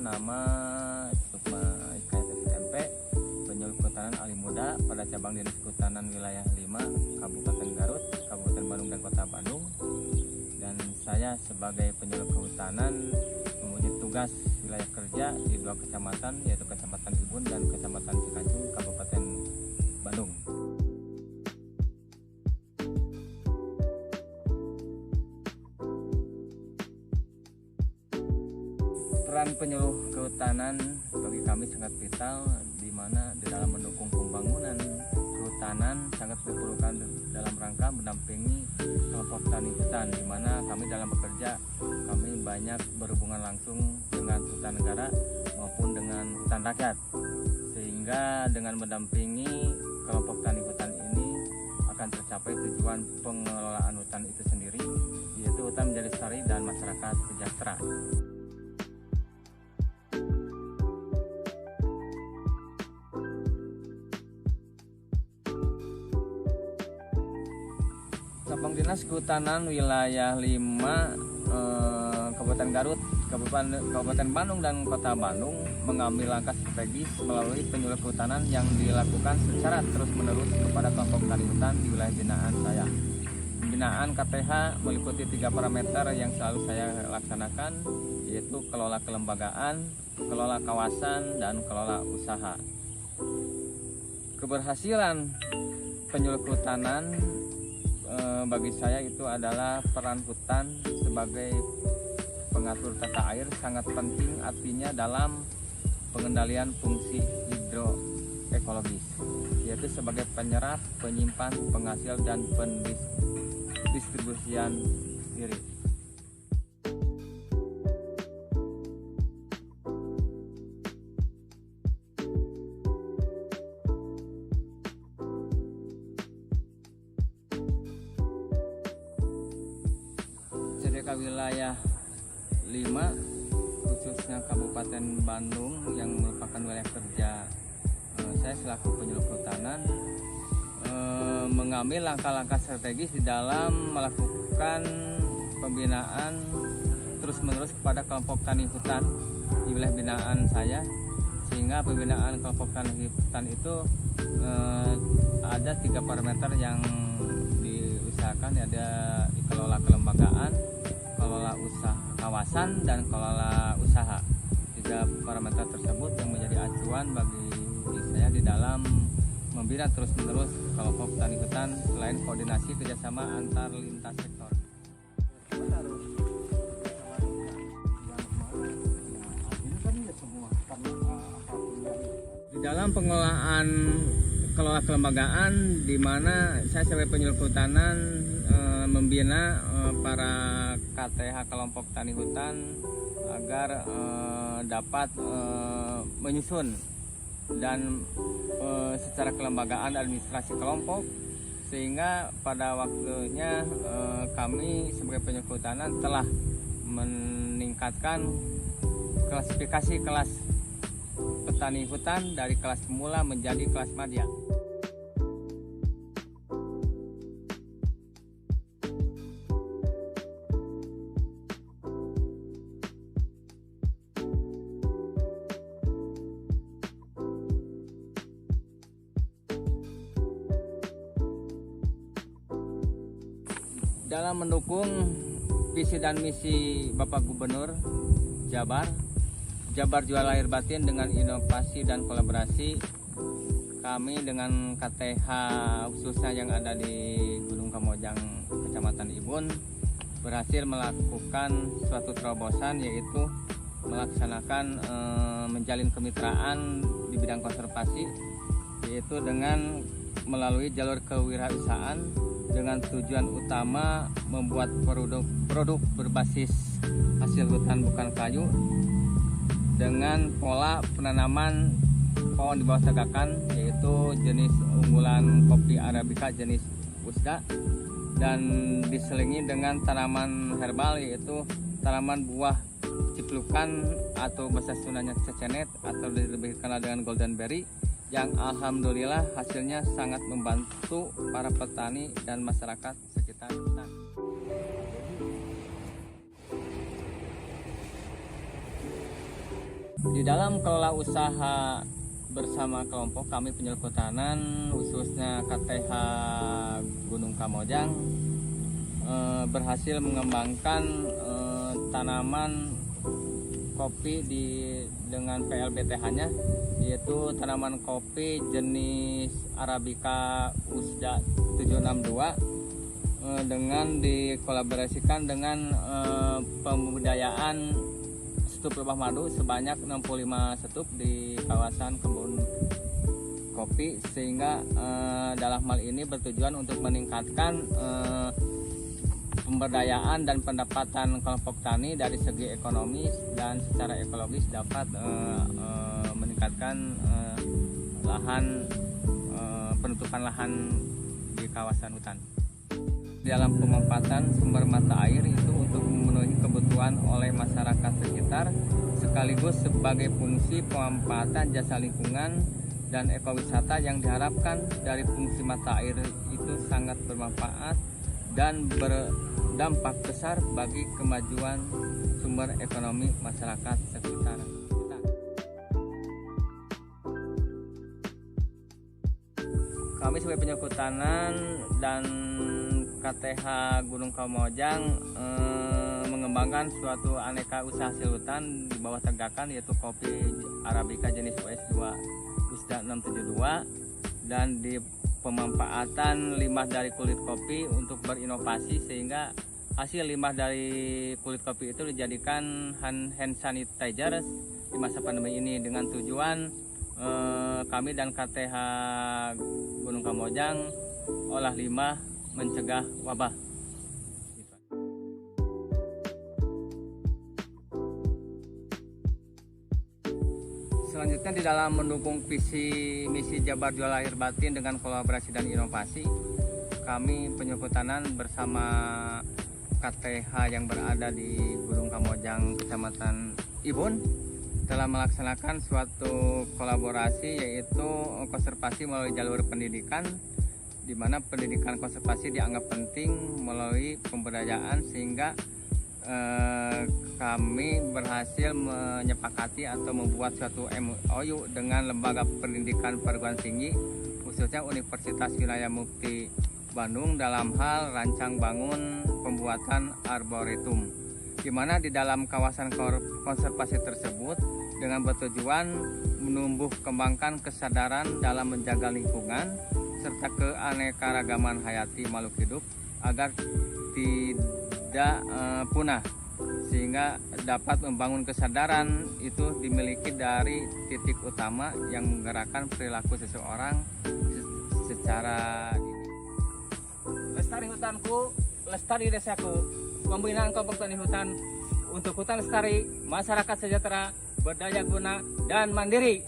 perkenalkan, nama Sukma IKSSMP, penyuluh kehutanan ahli muda pada cabang Dinas Kehutanan wilayah 5 Kabupaten Garut, Kabupaten Bandung dan Kota Bandung. Dan saya sebagai penyuluh kehutanan mempunyai tugas wilayah kerja di 2 kecamatan, yaitu Kecamatan Ibun dan Kecamatan Cikacung, Kabupaten Bandung. Peran penyuluh kehutanan bagi kami sangat vital, di mana di dalam mendukung pembangunan kehutanan sangat diperlukan dalam rangka mendampingi kelompok tani hutan, di mana kami dalam bekerja kami banyak berhubungan langsung dengan hutan negara maupun dengan hutan rakyat, sehingga dengan mendampingi kelompok tani hutan ini akan tercapai tujuan pengelolaan hutan itu sendiri, yaitu hutan menjadi lestari dan masyarakat sejahtera. Cabang Dinas Kehutanan wilayah 5 Kabupaten Garut, Kabupaten Bandung dan Kota Bandung mengambil langkah strategis melalui penyuluh kehutanan yang dilakukan secara terus-menerus kepada kelompok tani hutan di wilayah binaan saya. Pembinaan KTH meliputi 3 parameter yang selalu saya laksanakan, yaitu kelola kelembagaan, kelola kawasan, dan kelola usaha. Keberhasilan penyuluh kehutanan bagi saya itu adalah peran hutan sebagai pengatur tata air sangat penting, artinya dalam pengendalian fungsi hidroekologis, yaitu sebagai penyerap, penyimpan, penghasil, dan pendistribusian diri. CDK wilayah 5 khususnya Kabupaten Bandung yang merupakan wilayah kerja saya selaku penyuluh kehutanan mengambil langkah-langkah strategis di dalam melakukan pembinaan terus-menerus kepada kelompok tani hutan di wilayah binaan saya, sehingga pembinaan kelompok tani hutan itu ada 3 parameter yang diusahakan, ada kelola kelembagaan, kelola usaha kawasan, dan kelola usaha. 3 parameter tersebut yang menjadi acuan bagi saya di dalam membina terus-menerus kelompok tani hutan, selain koordinasi kerjasama antar lintas sektor. Di dalam pengelolaan kelola kelembagaan, di mana saya sebagai penyuluh kehutanan membina para KTH kelompok tani hutan agar dapat menyusun dan secara kelembagaan administrasi kelompok, sehingga pada waktunya kami sebagai penyuluh kehutanan telah meningkatkan klasifikasi kelas petani hutan dari kelas pemula menjadi kelas madya. Dalam mendukung visi dan misi Bapak Gubernur Jabar Jual Lahir Batin dengan inovasi dan kolaborasi, kami dengan KTH khususnya yang ada di Gunung Kamojang, Kecamatan Ibun, berhasil melakukan suatu terobosan, yaitu melaksanakan menjalin kemitraan di bidang konservasi, yaitu dengan melalui jalur kewirausahaan dengan tujuan utama membuat produk berbasis hasil hutan bukan kayu dengan pola penanaman pohon di bawah tegakan, yaitu jenis unggulan kopi Arabica jenis Usda, dan diselingi dengan tanaman herbal, yaitu tanaman buah ciplukan atau bahasa Sundanya cecenet atau lebih dikenal dengan golden berry, yang alhamdulillah hasilnya sangat membantu para petani dan masyarakat sekitar hutan. Di dalam kelola usaha bersama kelompok kami penyuluh kehutanan khususnya KTH Gunung Kamojang berhasil mengembangkan tanaman kopi dengan PLBTH-nya, yaitu tanaman kopi jenis Arabica Usda 762 dengan dikolaborasikan dengan pembudayaan stup lebah madu sebanyak 65 stup di kawasan kebun kopi, sehingga dalam hal ini bertujuan untuk meningkatkan pemberdayaan dan pendapatan kelompok tani dari segi ekonomis dan secara ekologis dapat meningkatkan penutupan lahan di kawasan hutan. Dalam pemanfaatan sumber mata air itu untuk memenuhi kebutuhan oleh masyarakat sekitar sekaligus sebagai fungsi pemanfaatan jasa lingkungan dan ekowisata yang diharapkan dari fungsi mata air itu sangat bermanfaat dan berdampak besar bagi kemajuan sumber ekonomi masyarakat sekitar. Kami sebagai penyuluh kehutanan dan KTH Gunung Kamojang mengembangkan suatu aneka usaha hasil hutan di bawah tegakan, yaitu kopi Arabica jenis US2 Usda 672, dan di pemanfaatan limbah dari kulit kopi untuk berinovasi sehingga hasil limbah dari kulit kopi itu dijadikan hand sanitizer di masa pandemi ini, dengan tujuan kami dan KTH Gunung Kamojang olah limbah mencegah wabah. Selanjutnya, di dalam mendukung visi misi Jabar Jual Lahir Batin dengan kolaborasi dan inovasi, kami penyuluh kehutanan bersama KTH yang berada di Gunung Kamojang, Kecamatan Ibun, telah melaksanakan suatu kolaborasi, yaitu konservasi melalui jalur pendidikan, di mana pendidikan konservasi dianggap penting melalui pemberdayaan, sehingga kami berhasil menyepakati atau membuat suatu MOU dengan lembaga pendidikan perguruan tinggi, khususnya Universitas Wilayah Mukti Bandung, dalam hal rancang bangun pembuatan arboretum, di mana di dalam kawasan konservasi tersebut dengan bertujuan menumbuh kembangkan kesadaran dalam menjaga lingkungan serta keanekaragaman hayati makhluk hidup agar tidak punah, sehingga dapat membangun kesadaran itu dimiliki dari titik utama yang menggerakkan perilaku seseorang secara dini. Lestari hutanku, lestari desaku, pembinaan kelompok tani hutan untuk hutan lestari, masyarakat sejahtera, berdaya guna dan mandiri.